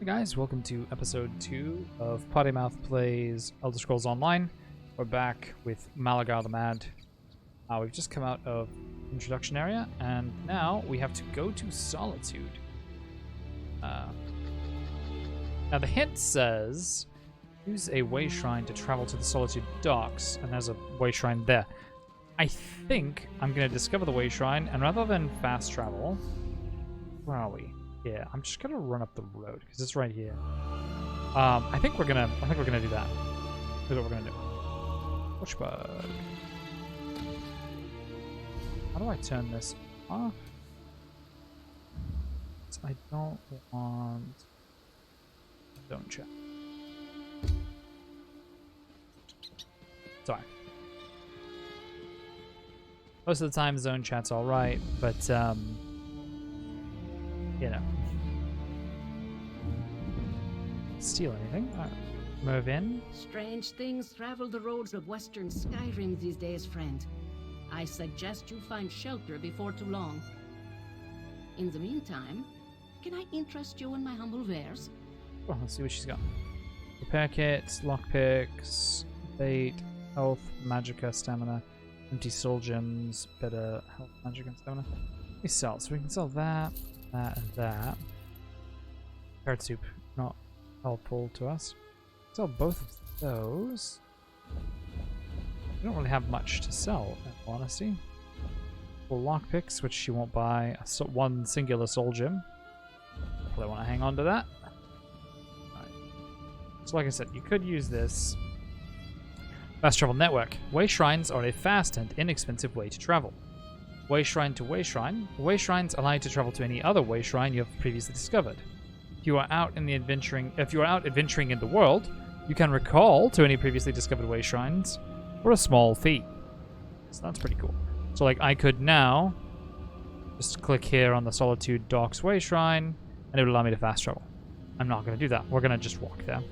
Hey guys, welcome to episode 2 of Pottymouth Plays Elder Scrolls Online. We're back with Malagar the Mad. We've just come out of introduction area, and now we have to go to Solitude. Now the hint says, use a way shrine to travel to the Solitude docks, and there's a way shrine there. I think I'm going to discover the way shrine, and rather than fast travel, where are we? Yeah, I'm just gonna run up the road because it's right here. I think we're gonna do that. That's what we're gonna do. Bushbug. How do I turn this off? I don't want zone chat. Sorry. Most of the time, zone chat's all right, but you know. Steal anything? Move in. Strange things travel the roads of Western Skyrim these days, friend. I suggest you find shelter before too long. In the meantime, can I interest you in my humble wares? Oh, let's see what she's got. Repair kits, lockpicks, bait, health, magicka, stamina, empty soul gems, better health, magicka, and stamina. We sell, so we can sell that, that, and that. Carrot soup, not helpful to us. Sell both of those. We don't really have much to sell, in all honesty. Full lockpicks, which she won't buy. One singular soul gem. Probably want to hang on to that. Right. So like I said, you could use this fast travel network. Way shrines are a fast and inexpensive way to travel. Way shrine to way shrine. Way shrines allow you to travel to any other way shrine you have previously discovered. If you are out adventuring in the world, you can recall to any previously discovered way shrines for a small fee. So that's pretty cool. So like I could now just click here on the Solitude Docks way shrine, and it would allow me to fast travel. I'm not going to do that. We're going to just walk there.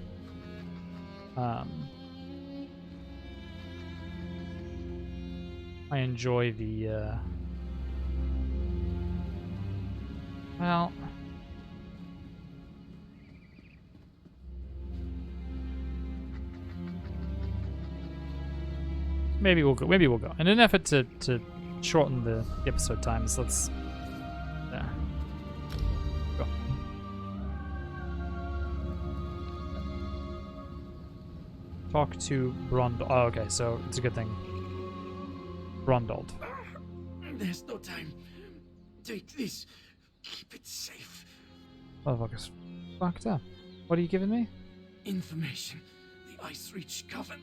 I enjoy the well, maybe we'll go. Maybe we'll go. In an effort to shorten the episode times, let's go. Talk to Brondald. Oh, okay, so it's a good thing. Brondald. There's no time. Take this. Keep it safe. Motherfucker's fucked up. What are you giving me? Information. The Ice Reach Coven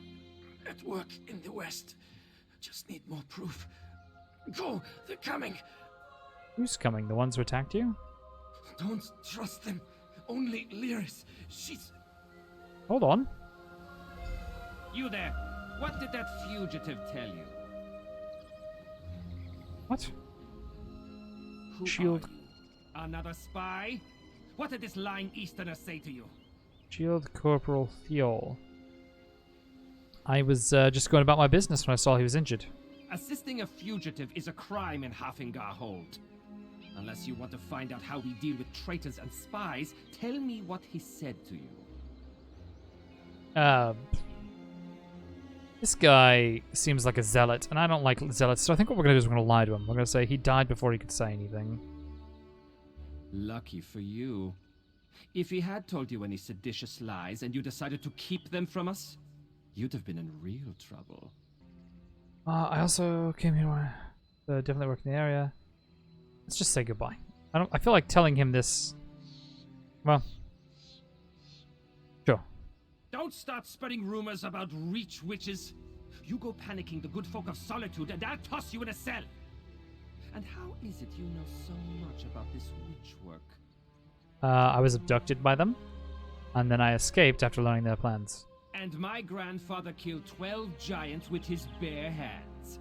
at work in the west. Just need more proof. Go! They're coming! Who's coming? The ones who attacked you? Don't trust them. Only Lyris. She's... Hold on. You there! What did that fugitive tell you? What? Who Shield. are you? Another spy? What did this lying Easterner say to you? Shield Corporal Theol. I was just going about my business when I saw he was injured. Assisting a fugitive is a crime in Hafingar Hold. Unless you want to find out how we deal with traitors and spies, tell me what he said to you. This guy seems like a zealot, and I don't like zealots, so I think what we're going to do is we're going to lie to him. We're going to say he died before he could say anything. Lucky for you. If he had told you any seditious lies and you decided to keep them from us, you'd have been in real trouble. I also came here to definitely work in the area. Let's just say goodbye. I feel like telling him this. Well, sure. Don't start spreading rumors about Reach witches. You go panicking the good folk of Solitude and I'll toss you in a cell. And how is it you know so much about this witch work? I was abducted by them, and then I escaped after learning their plans. And my grandfather killed 12 giants with his bare hands.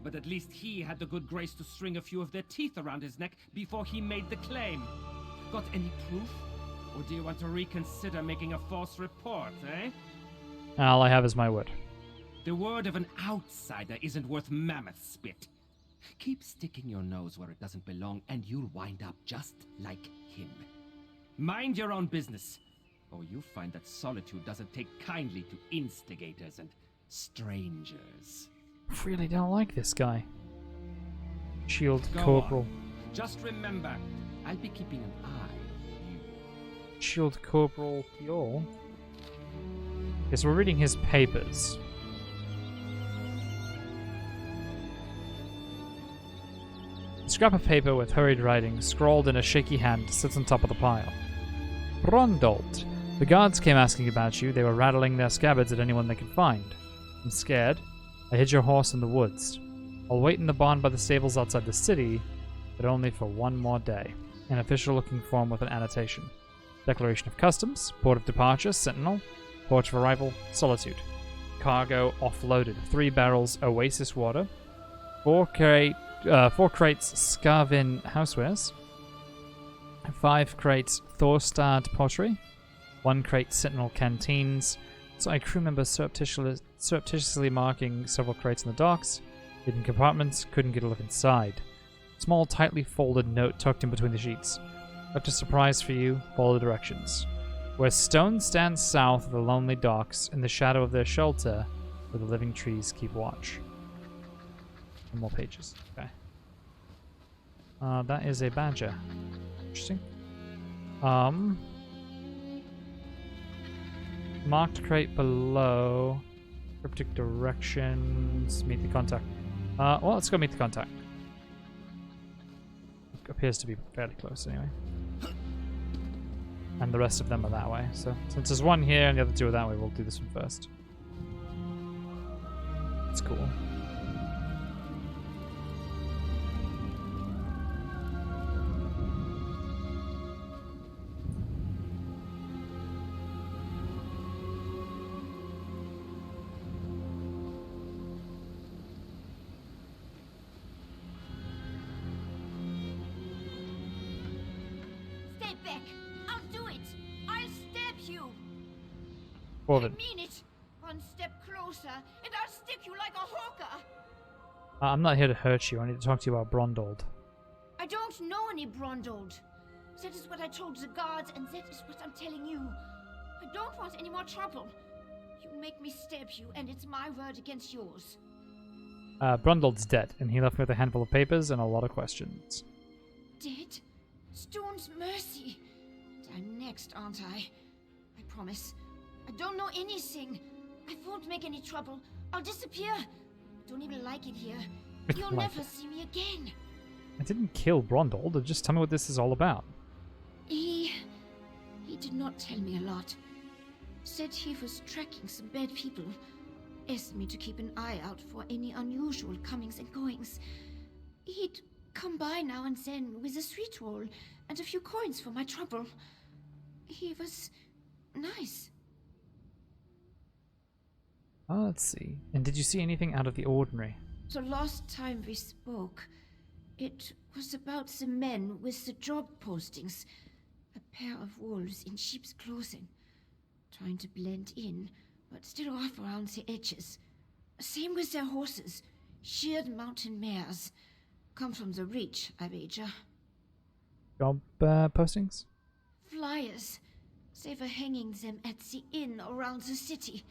But at least he had the good grace to string a few of their teeth around his neck before he made the claim. Got any proof? Or do you want to reconsider making a false report, eh? All I have is my word. The word of an outsider isn't worth mammoth spit. Keep sticking your nose where it doesn't belong, and you'll wind up just like him. Mind your own business, or you find that Solitude doesn't take kindly to instigators and strangers. Really don't like this guy. Shield Go Corporal. on. Just remember, I'll be keeping an eye on you. Shield Corporal Dior. Yes, we're reading his papers. A scrap of paper with hurried writing, scrawled in a shaky hand, sits on top of the pile. Brondolt. The guards came asking about you. They were rattling their scabbards at anyone they could find. I'm scared. I hid your horse in the woods. I'll wait in the barn by the stables outside the city, but only for one more day. An official-looking form with an annotation. Declaration of Customs, Port of Departure, Sentinel, Port of Arrival, Solitude. Cargo offloaded. 3 barrels Oasis water, 4 crates Scarvin housewares, 5 crates Thorstad pottery, 1 crate Sentinel canteens. So a crew member surreptitiously marking several crates in the docks. Hidden compartments, couldn't get a look inside. Small, tightly folded note tucked in between the sheets. Left a surprise for you, follow the directions. Where stone stands south of the lonely docks, in the shadow of their shelter, where the living trees keep watch. 1 more pages. Okay. That is a badger. Interesting. Marked crate below. Cryptic directions. Meet the contact. Well, let's go meet the contact. It appears to be fairly close anyway. And the rest of them are that way. So since there's 1 here and the other 2 are that way, we'll do this one first. It's cool. Stay back! I'll do it! I'll stab you! Forward. I mean it! 1 step closer, and I'll stick you like a hawker! I'm not here to hurt you. I need to talk to you about Brondold. I don't know any Brondold. That is what I told the guards, and that is what I'm telling you. I don't want any more trouble. You make me stab you, and it's my word against yours. Brundold's dead, and he left me with a handful of papers and a lot of questions. Dead? Stone's mercy. I'm next, aren't I? I promise. I don't know anything. I won't make any trouble. I'll disappear. Don't even like it here. You'll Like never see me again. I didn't kill Brondold. Just tell me what this is all about. He did not tell me a lot. Said he was tracking some bad people. Asked me to keep an eye out for any unusual comings and goings. He'd come by now and then with a sweet roll and a few coins for my trouble. He was nice. Oh, let's see. And did you see anything out of the ordinary? The last time we spoke, it was about the men with the job postings. A pair of wolves in sheep's clothing. Trying to blend in, but still off around the edges. Same with their horses. Sheared mountain mares. Come from the Reach, I wager. Job postings? Flyers. They were hanging them at the inn around the city.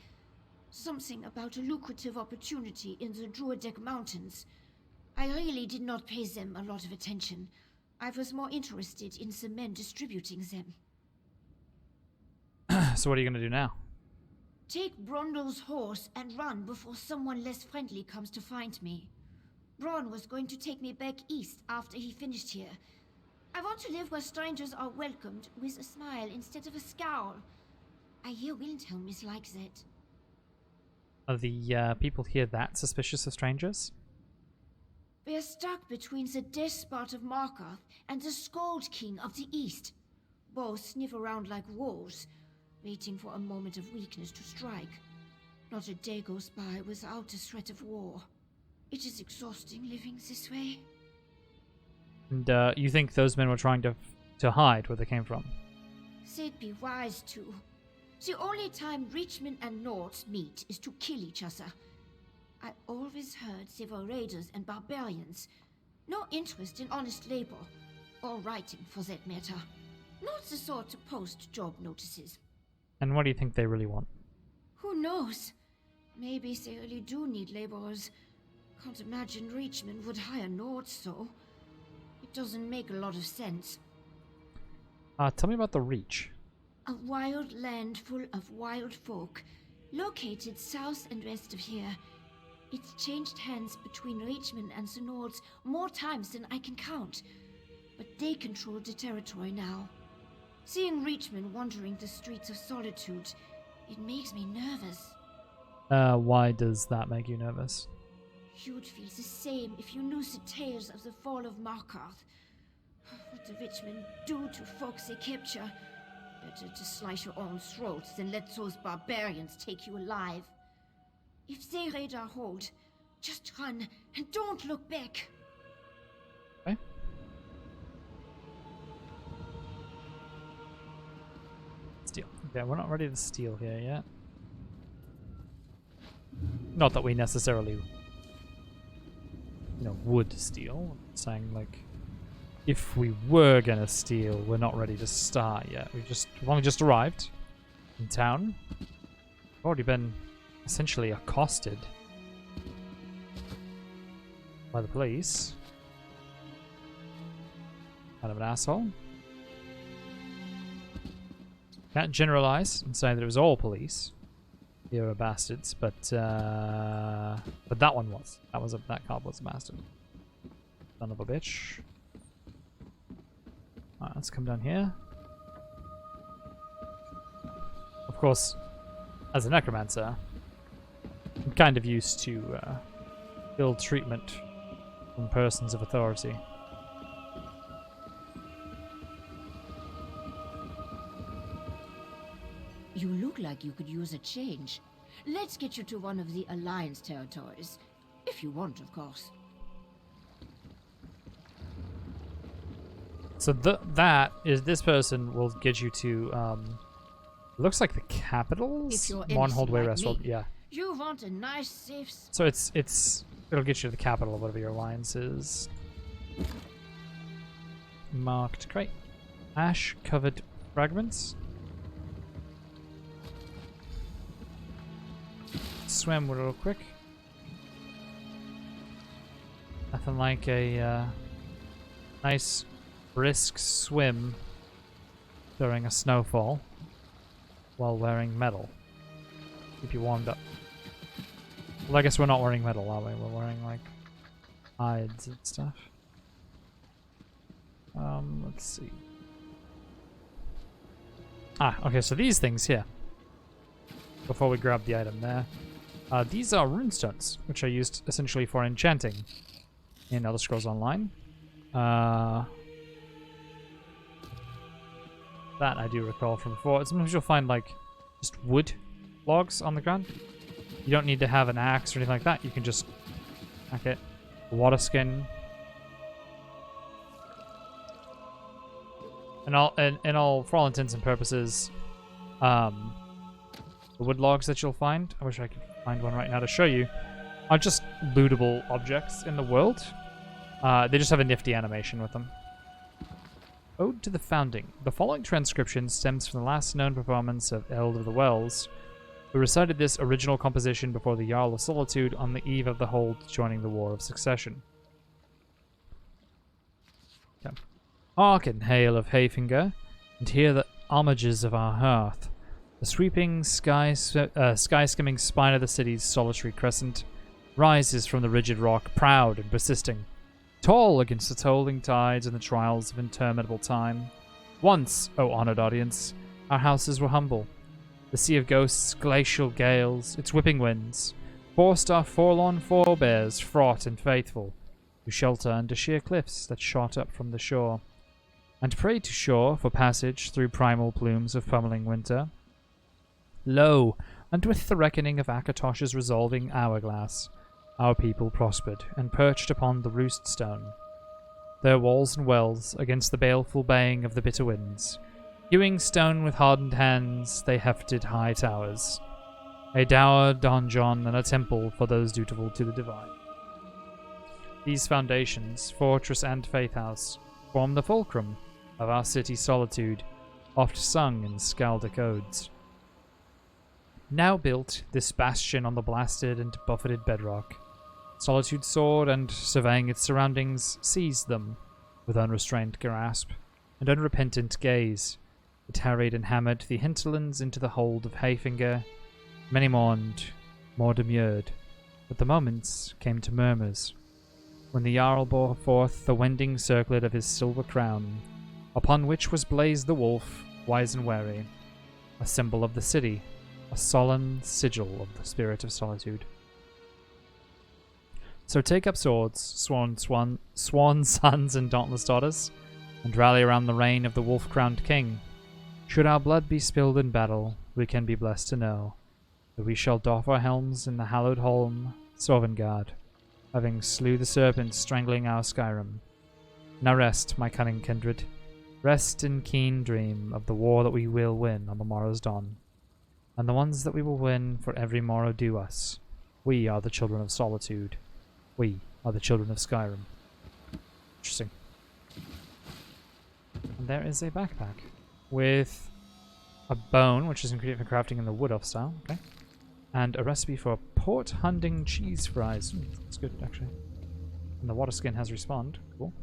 Something about a lucrative opportunity in the Druidek Mountains. I really did not pay them a lot of attention. I was more interested in the men distributing them. So what are you going to do now? Take Brondol's horse and run before someone less friendly comes to find me. Bron was going to take me back east after he finished here. I want to live where strangers are welcomed with a smile instead of a scowl. I hear Wilhelm is like that. Are the people here that suspicious of strangers? We're stuck between the despot of Markarth and the Scold King of the East. Both sniff around like wolves, waiting for a moment of weakness to strike. Not a day goes by without a threat of war. It is exhausting living this way. And you think those men were trying to hide where they came from? They'd be wise to. The only time Reachmen and Nords meet is to kill each other. I always heard they were raiders and barbarians. No interest in honest labor. Or writing, for that matter. Not the sort to post job notices. And what do you think they really want? Who knows? Maybe they really do need laborers. Can't imagine Reachman would hire Nords, so it doesn't make a lot of sense. Tell me about the Reach. A wild land full of wild folk, located south and west of here. It's changed hands between Reachman and the Nords more times than I can count, but they control the territory now. Seeing Reachman wandering the streets of Solitude, it makes me nervous. Why does that make you nervous? You'd feel the same if you knew the tales of the fall of Markarth. What the Richmen do to folks they capture. Better to slice your own throats than let those barbarians take you alive. If they raid our hold, just run and don't look back. Okay. Steal. Okay, we're not ready to steal here yet. Not that we necessarily, would steal. I'm saying, like, if we were gonna steal, we're not ready to start yet. We've only just arrived in town. We've already been essentially accosted by the police. Kind of an asshole. Can't generalize and say that it was all police. You were bastards, but that one was. That cop was a bastard. Son of a bitch. Alright, let's come down here. Of course, as a necromancer, I'm kind of used to ill treatment from persons of authority. You look like you could use a change. Let's get you to one of the Alliance territories. If you want, of course. So this person will get you to looks like the capital's If you're One innocent Holdway like Restaurant. me, Yeah. You want a nice, safe... So it'll get you to the capital of whatever your alliance is. Marked crate. Ash covered fragments. Swim real quick. Nothing like a nice brisk swim during a snowfall while wearing metal. Keep you warmed up. Well, I guess we're not wearing metal, are we? We're wearing like hides and stuff. Let's see. Okay, so these things here. Before we grab the item there. These are runestones, which are used essentially for enchanting in Elder Scrolls Online. That I do recall from before. Sometimes you'll find like just wood logs on the ground. You don't need to have an axe or anything like that. You can just hack it. Water skin. And for all intents and purposes, the wood logs that you'll find, I wish I could find one right now to show you, are just lootable objects in the world. They just have a nifty animation with them. Ode to the Founding. The following transcription stems from the last known performance of Eld of the Wells, who recited this original composition before the Jarl of Solitude on the eve of the Hold joining the War of Succession. Okay. Hearken, hail of Hayfinger, and hear the homages of our hearth. The sweeping sky-skimming spine of the city's solitary crescent rises from the rigid rock, proud and persisting, tall against the tolling tides and the trials of interminable time. Once, O honored audience, our houses were humble. The sea of ghosts, glacial gales, its whipping winds, forced our forlorn forebears, fraught and faithful, to shelter under sheer cliffs that shot up from the shore, and prayed to shore for passage through primal plumes of pummeling winter. Lo, and with the reckoning of Akatosh's resolving hourglass, our people prospered, and perched upon the roost stone, their walls and wells against the baleful baying of the bitter winds. Hewing stone with hardened hands, they hefted high towers, a dower donjon and a temple for those dutiful to the divine. These foundations, fortress and faith house, form the fulcrum of our city Solitude, oft sung in skaldic odes. Now built, this bastion on the blasted and buffeted bedrock, Solitude soared and, surveying its surroundings, seized them with unrestrained grasp and unrepentant gaze. It harried and hammered the hinterlands into the hold of Hayfinger. Many mourned, more demurred, but the moments came to murmurs, when the Jarl bore forth the wending circlet of his silver crown, upon which was blazed the wolf, wise and wary, a symbol of the city, a solemn sigil of the spirit of Solitude. So take up swords, swan sons and dauntless daughters, and rally around the reign of the wolf-crowned king. Should our blood be spilled in battle, we can be blessed to know that we shall doff our helms in the hallowed home, Sovngarde, having slew the serpent strangling our Skyrim. Now rest, my cunning kindred, rest in keen dream of the war that we will win on the morrow's dawn, and the ones that we will win for every morrow due us. We are the children of Solitude. We are the children of Skyrim. Interesting. And there is a backpack with a bone, which is ingredient for crafting in the wood-off style. Okay. And a recipe for port hunting cheese fries. That's good, actually. And the water skin has respawned. Cool.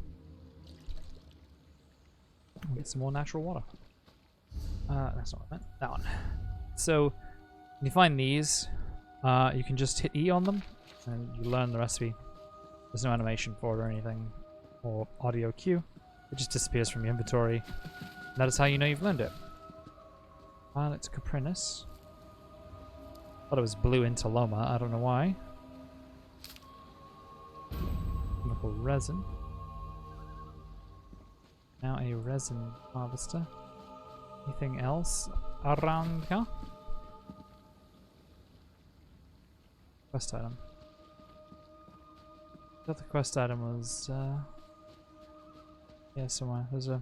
We'll get some more natural water. That's not what I meant. That one. So, when you find these, you can just hit E on them, and you learn the recipe. There's no animation for it or anything, or audio cue. It just disappears from your inventory. And that is how you know you've learned it. It's Caprinus. Thought it was blue Interloma, I don't know why. Chemical resin. Now a resin harvester. Anything else around here? Quest item. I thought the quest item was yeah, somewhere. There's a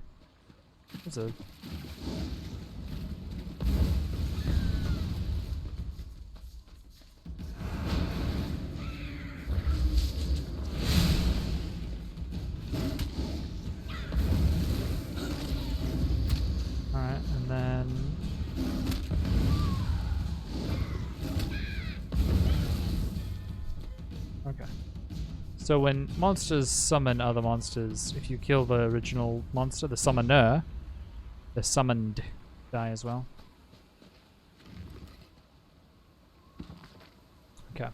Alright, and then okay. So when monsters summon other monsters, if you kill the original monster, the summoner, the summoned die as well. Okay.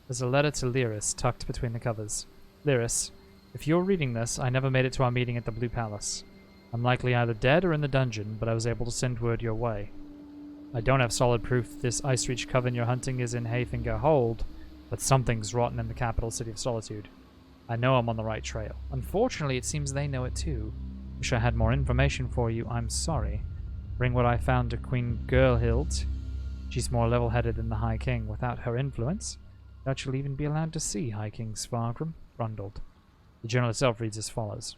There's a letter to Lyris tucked between the covers. Lyris, if you're reading this, I never made it to our meeting at the Blue Palace. I'm likely either dead or in the dungeon, but I was able to send word your way. I don't have solid proof this Ice Reach coven you're hunting is in Hayfinger Hold, but something's rotten in the capital city of Solitude. I know I'm on the right trail. Unfortunately, it seems they know it too. Wish I had more information for you, I'm sorry. Bring what I found to Queen Girlhild. She's more level-headed than the High King. Without her influence, doubt she'll even be allowed to see High King Svargrim Brundled. The journal itself reads as follows.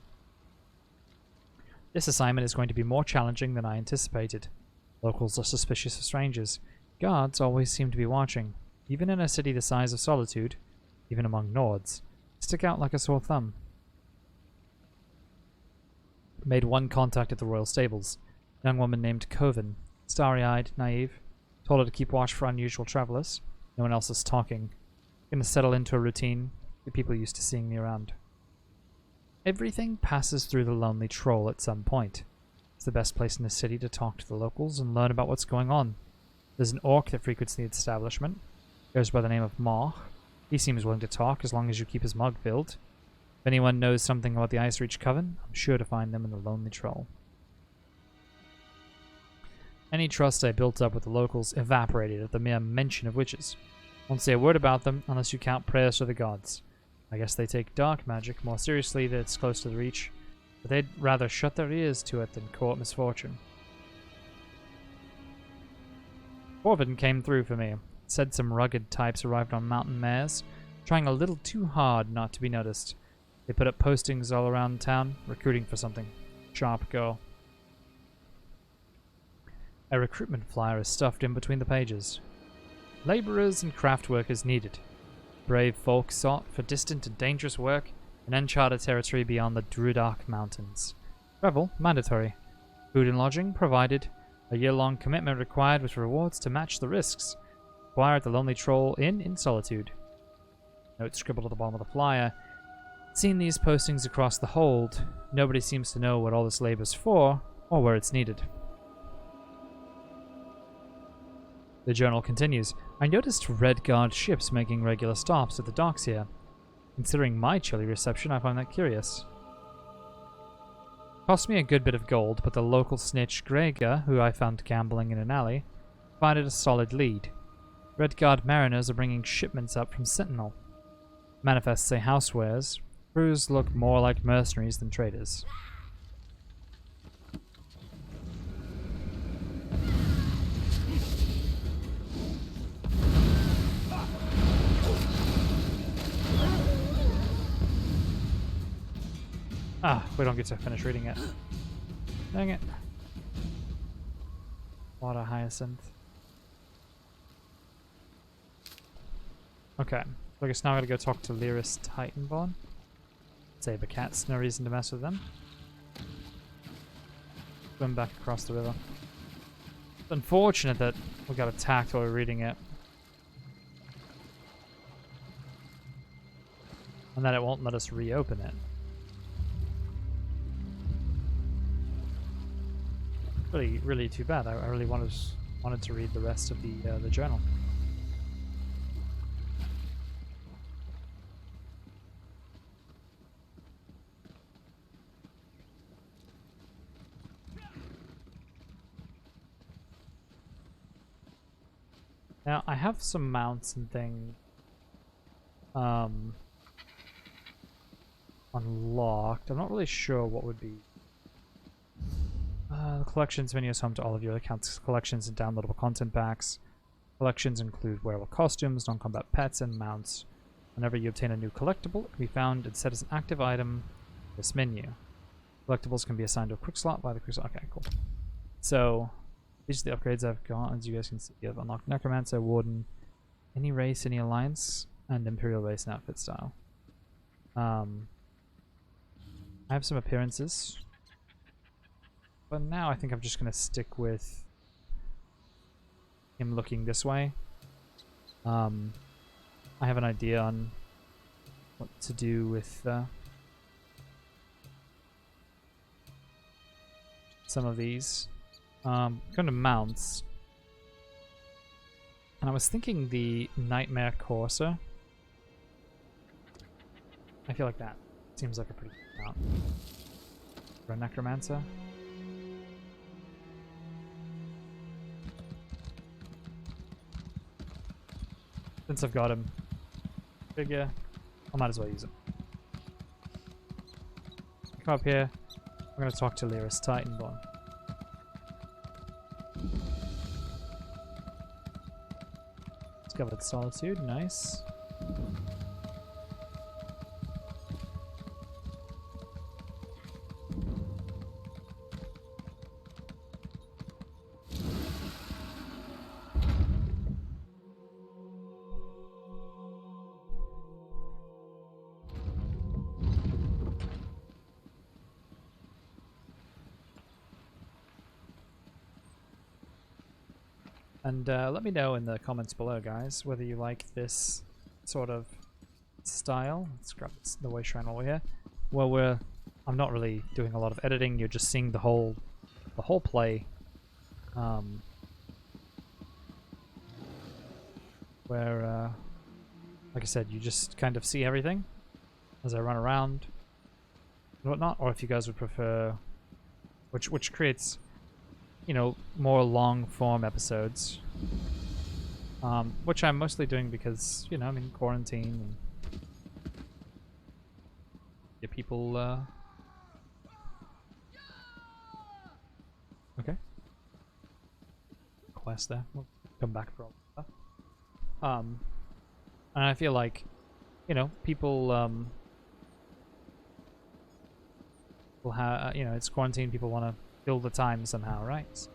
This assignment is going to be more challenging than I anticipated. Locals are suspicious of strangers. Guards always seem to be watching. Even in a city the size of Solitude, even among Nords, stick out like a sore thumb. Made one contact at the royal stables. A young woman named Coven. Starry-eyed, naive. Told her to keep watch for unusual travelers. No one else is talking. Gonna settle into a routine. Get people used to seeing me around. Everything passes through the Lonely Troll at some point. It's the best place in the city to talk to the locals and learn about what's going on. There's an orc that frequents the establishment. Goes by the name of Mark. He seems willing to talk as long as you keep his mug filled. If anyone knows something about the Ice Reach Coven, I'm sure to find them in the Lonely Troll. Any trust I built up with the locals evaporated at the mere mention of witches. Won't say a word about them unless you count prayers to the gods. I guess they take dark magic more seriously that it's close to the Reach, but they'd rather shut their ears to it than court misfortune. Corvin came through for me. Said some rugged types arrived on mountain mares, trying a little too hard not to be noticed. They put up postings all around town, recruiting for something. Sharp girl. A recruitment flyer is stuffed in between the pages. Laborers and craft workers needed. Brave folk sought for distant and dangerous work in uncharted territory beyond the Druidark Mountains. Travel mandatory. Food and lodging provided. A year-long commitment required with rewards to match the risks. Acquire at the Lonely Troll Inn in Solitude. Note scribbled at the bottom of the flyer. Seen these postings across the hold. Nobody seems to know what all this labor's for, or where it's needed. The journal continues. I noticed Red Guard ships making regular stops at the docks here. Considering my chilly reception, I find that curious. Cost me a good bit of gold, but the local snitch Gregor, who I found gambling in an alley, provided a solid lead. Red Guard mariners are bringing shipments up from Sentinel. Manifests say housewares. Crews look more like mercenaries than traders. Ah, we don't get to finish reading it. Dang it. Water hyacinth. Okay, so I guess now I gotta go talk to Lyris Titanborn. Saber cats, no reason to mess with them. Swim back across the river. It's unfortunate that we got attacked while we were reading it. And that it won't let us reopen it. Really too bad. I really wanted to read the rest of the journal. Now I have some mounts and things unlocked. I'm not really sure what would be. The collections menu is home to all of your accounts, collections, and downloadable content packs. Collections include wearable costumes, non-combat pets, and mounts. Whenever you obtain a new collectible, it can be found and set as an active item in this menu. Collectibles can be assigned to a quick slot by the quick slot. Okay, cool. So, these are the upgrades I've got. As you guys can see, I've unlocked Necromancer, Warden, any race, any alliance, and Imperial race and outfit style. I have some appearances. But now I think I'm just going to stick with him looking this way. I have an idea on what to do with some of these. Going to mounts. And I was thinking the Nightmare Courser. I feel like that seems like a pretty good mount for a Necromancer. Since I've got him, figure, I might as well use him. Come up here. I'm going to talk to Lyris Titanborn. Discovered Solitude, nice. And let me know in the comments below, guys, whether you like this sort of style. Let's grab the way shrine while we're here. Well, I'm not really doing a lot of editing. You're just seeing the whole play. Where, like I said, you just kind of see everything as I run around and whatnot. Or if you guys would prefer, which creates, you know, more long form episodes, which I'm mostly doing because, you know, I'm in quarantine and get people okay, quest there, we'll come back for all that stuff. And I feel like, you know, people will have, you know, it's quarantine, people want to fill the time somehow, right?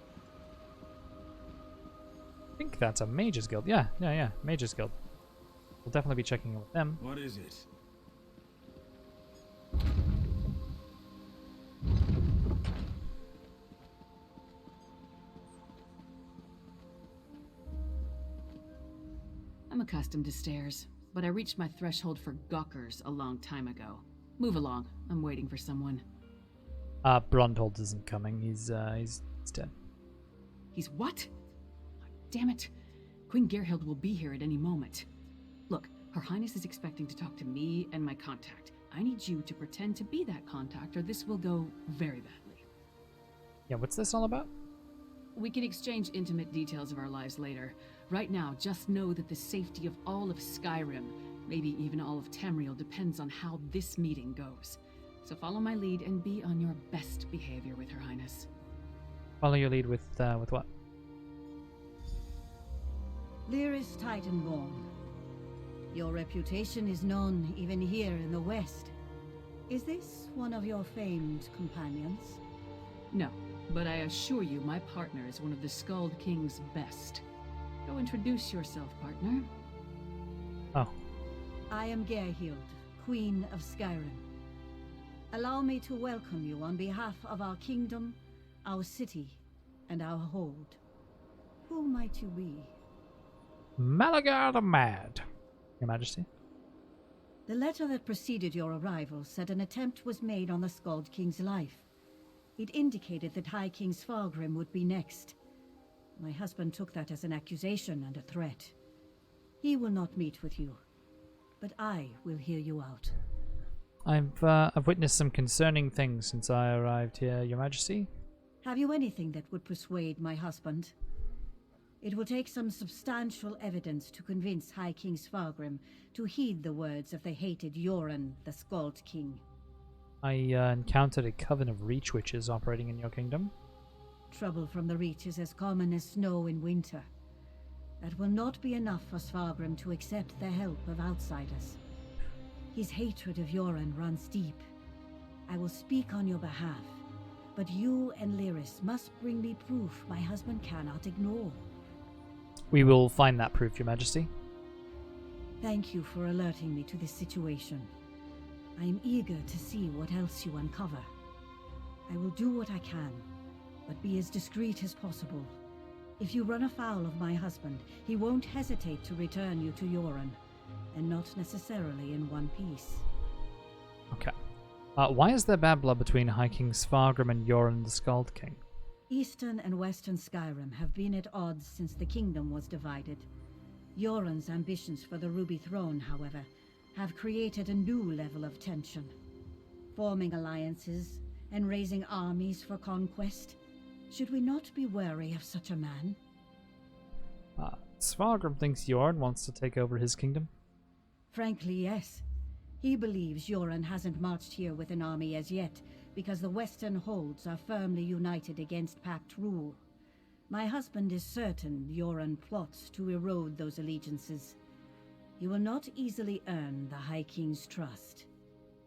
I think that's a Mage's Guild. Yeah, Mage's Guild. We'll definitely be checking in with them. What is it? I'm accustomed to stairs, but I reached my threshold for gawkers a long time ago. Move along. I'm waiting for someone. Brundhold isn't coming. He's dead. He's what? Damn it. Queen Gerhild will be here at any moment. Look, Her Highness is expecting to talk to me and my contact. I need you to pretend to be that contact, or this will go very badly. Yeah, what's this all about? We can exchange intimate details of our lives later. Right now, just know that the safety of all of Skyrim, maybe even all of Tamriel, depends on how this meeting goes. So follow my lead and be on your best behavior with Her Highness. Follow your lead with what? Lyris Titanborn. Your reputation is known even here in the West. Is this one of your famed companions? No, but I assure you my partner is one of the Skald King's best. Go introduce yourself, partner. Oh. I am Gerhild, Queen of Skyrim. Allow me to welcome you on behalf of our kingdom, our city, and our hold. Who might you be? Malagar the Mad, Your Majesty. The letter that preceded your arrival said an attempt was made on the Skald King's life. It indicated that High King Svargrim would be next. My husband took that as an accusation and a threat. He will not meet with you, but I will hear you out. I've witnessed some concerning things since I arrived here, Your Majesty. Have you anything that would persuade my husband? It will take some substantial evidence to convince High King Svargrim to heed the words of the hated Yoren, the Skald King. I encountered a coven of Reach Witches operating in your kingdom. Trouble from the Reach is as common as snow in winter. That will not be enough for Svargrim to accept the help of outsiders. His hatred of Yoren runs deep. I will speak on your behalf, but you and Lyris must bring me proof my husband cannot ignore. We will find that proof, Your Majesty. Thank you for alerting me to this situation. I am eager to see what else you uncover. I will do what I can, but be as discreet as possible. If you run afoul of my husband, he won't hesitate to return you to Yoren, and not necessarily in one piece. Okay. Why is there bad blood between High King Svargrim and Yoren the Skald King? Eastern and Western Skyrim have been at odds since the kingdom was divided. Yoren's ambitions for the Ruby Throne, however, have created a new level of tension. Forming alliances and raising armies for conquest. Should we not be wary of such a man? Svargrim thinks Yoren wants to take over his kingdom. Frankly, yes. He believes Yoren hasn't marched here with an army as yet, because the Western holds are firmly united against Pact rule. My husband is certain Yoren plots to erode those allegiances. He will not easily earn the High King's trust.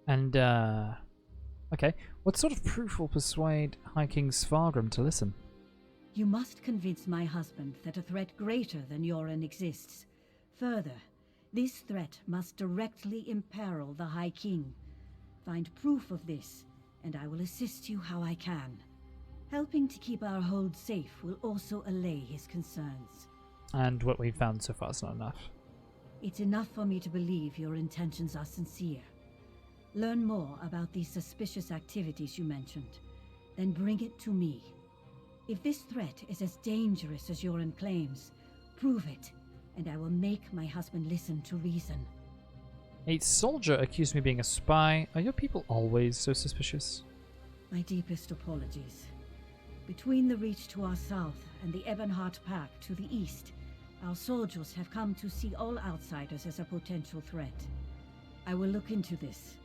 And, okay. What sort of proof will persuade High King Svargrim to listen? You must convince my husband that a threat greater than Yoren exists. Further, this threat must directly imperil the High King. Find proof of this, and I will assist you how I can. Helping to keep our hold safe will also allay his concerns. And what we've found so far is not enough. It's enough for me to believe your intentions are sincere. Learn more about these suspicious activities you mentioned, then bring it to me. If this threat is as dangerous as Yoren claims, prove it, and I will make my husband listen to reason. A soldier accused me of being a spy. Are your people always so suspicious? My deepest apologies. Between the Reach to our south and the Ebonheart Pact to the east, our soldiers have come to see all outsiders as a potential threat. I will look into this.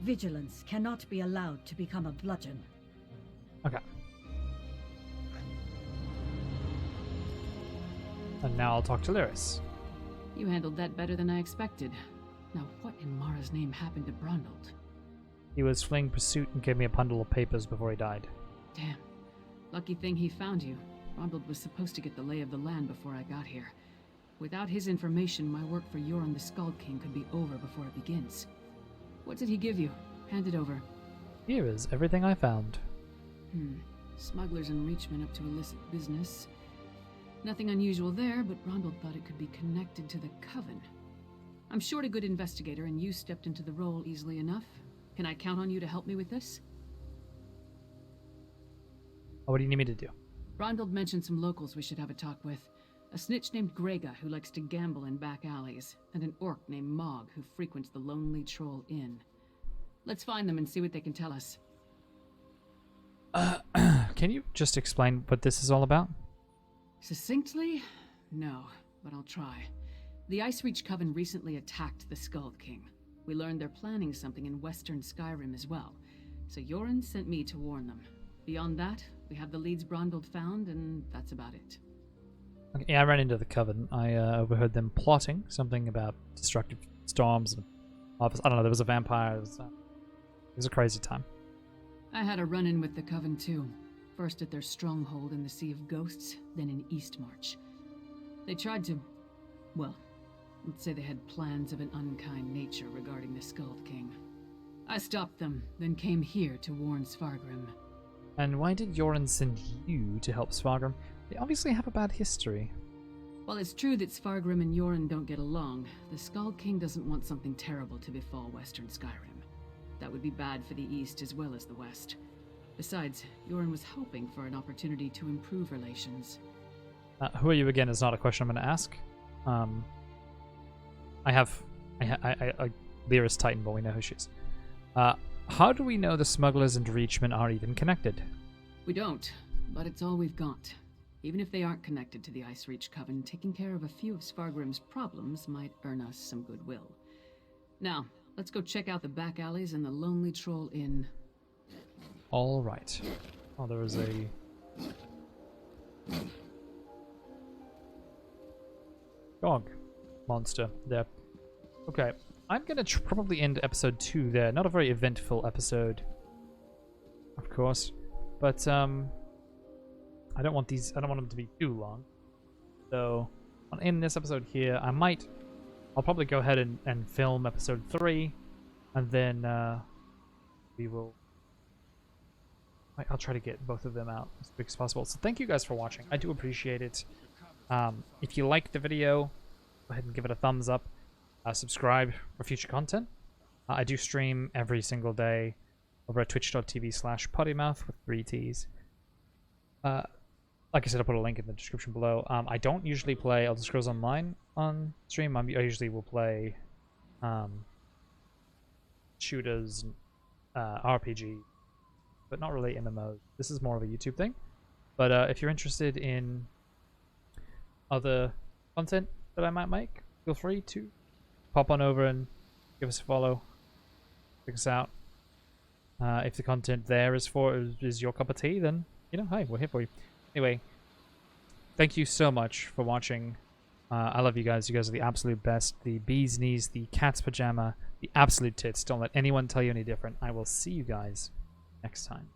Vigilance cannot be allowed to become a bludgeon. Okay. And now I'll talk to Lyris. You handled that better than I expected. Now what in Mara's name happened to Brundhold? He was fleeing pursuit and gave me a bundle of papers before he died. Damn. Lucky thing he found you. Brundhold was supposed to get the lay of the land before I got here. Without his information, my work for Yoren the Skald King could be over before it begins. What did he give you? Hand it over. Here is everything I found. Smugglers and reachmen up to illicit business. Nothing unusual there, but Ronald thought it could be connected to the Coven. I'm short a good investigator, and you stepped into the role easily enough. Can I count on you to help me with this? What do you need me to do? Ronald mentioned some locals we should have a talk with. A snitch named Grega who likes to gamble in back alleys, and an orc named Mog who frequents the Lonely Troll Inn. Let's find them and see what they can tell us. Can you just explain what this is all about? Succinctly? No, but I'll try. The Ice Reach Coven recently attacked the Skull King. We learned they're planning something in Western Skyrim as well, so Yoren sent me to warn them. Beyond that, we have the leads Brondald found, and that's about it. Okay, yeah, I ran into the Coven. I overheard them plotting something about destructive storms. And I don't know, there was a vampire. It was a crazy time. I had a run-in with the Coven too. First at their stronghold in the Sea of Ghosts, then in Eastmarch. They tried to... well, let's say they had plans of an unkind nature regarding the Skull King. I stopped them, then came here to warn Svargrim. And why did Yoren send you to help Svargrim? They obviously have a bad history. While it's true that Svargrim and Yoren don't get along, the Skull King doesn't want something terrible to befall Western Skyrim. That would be bad for the East as well as the West. Besides, Yoren was hoping for an opportunity to improve relations. Who are you again is not a question I'm going to ask. I Lyra's Titan, but we know who she is. How do we know the smugglers and Reachmen are even connected? We don't, but it's all we've got. Even if they aren't connected to the Ice Reach Coven, taking care of a few of Svargrim's problems might earn us some goodwill. Now, let's go check out the back alleys and the Lonely Troll Inn. All right. Oh, there was a... dog monster there. Okay. I'm going to probably end episode 2 there. Not a very eventful episode, of course. But, I don't want them to be too long. So, I'll end this episode here. I'll probably go ahead and film episode 3. And then, I'll try to get both of them out as quick as possible. So thank you guys for watching. I do appreciate it. If you liked the video, go ahead and give it a thumbs up. Subscribe for future content. I do stream every single day over at twitch.tv/pottymouth with 3 T's. Like I said, I'll put a link in the description below. I don't usually play Elder Scrolls Online on stream. I usually will play shooters, RPG, but not really MMOs. This is more of a YouTube thing. But if you're interested in other content that I might make, feel free to pop on over and give us a follow. Check us out. If the content there is your cup of tea, then, you know, hey, we're here for you. Anyway, thank you so much for watching. I love you guys. You guys are the absolute best. The bee's knees, the cat's pajama, the absolute tits. Don't let anyone tell you any different. I will see you guys next time.